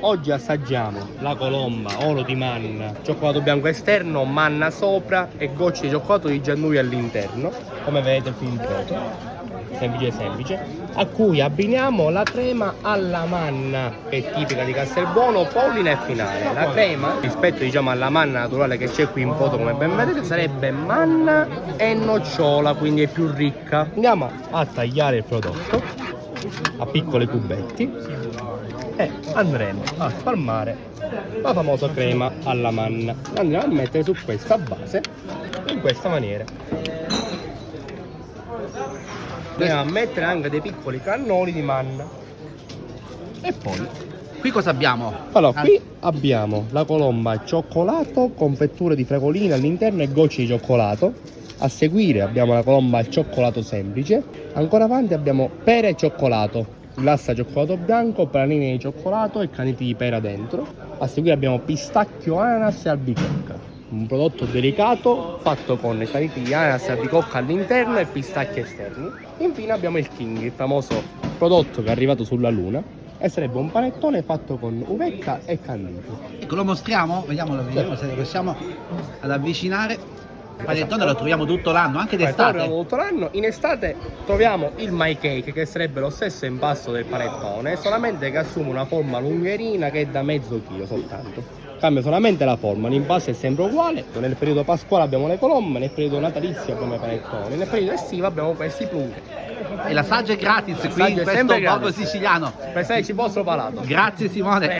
Oggi assaggiamo la colomba oro di manna, cioccolato bianco esterno, manna sopra e gocce di cioccolato di Giannui all'interno, come vedete qui in foto. Semplice, a cui abbiniamo la crema alla manna, che è tipica di Castelbuono, Pollina e Finale. La crema, rispetto diciamo alla manna naturale che c'è qui in foto, come ben vedete, sarebbe manna e nocciola, quindi è più ricca. Andiamo a tagliare il prodotto a piccoli cubetti e andremo a spalmare la famosa crema alla manna. La andiamo a mettere su questa base in questa maniera. Andiamo a mettere anche dei piccoli cannoli di manna. E poi Qui cosa abbiamo? allora qui abbiamo la colomba al cioccolato con fetture di fragolina all'interno e gocce di cioccolato. A seguire abbiamo la colomba al cioccolato semplice. Ancora avanti abbiamo pere e cioccolato, glassa cioccolato bianco, panini di cioccolato e caniti di pera dentro. A seguire abbiamo pistacchio, ananas e albicocca, un prodotto delicato fatto con caniti di ananas e albicocca all'interno e pistacchi esterni. Infine abbiamo il King, il famoso prodotto che è arrivato sulla luna e sarebbe un panettone fatto con uvetta e candito. Ecco, lo mostriamo? Vediamolo se riusciamo ad avvicinare. Il panettone lo troviamo tutto l'anno, anche d'estate. Tutto l'anno. In estate troviamo il My Cake, che sarebbe lo stesso impasto del panettone, solamente che assume una forma lungherina che è da mezzo chilo soltanto. Cambia solamente la forma, l'impasto è sempre uguale. Nel periodo pasquale abbiamo le colombe, nel periodo natalizio abbiamo i panettoni, nel periodo estivo abbiamo questi plunghe. E l'assaggio è gratis qui L'assaggio in è questo sempre borgo gratis. siciliano. Per starci il vostro palato. Grazie Simone.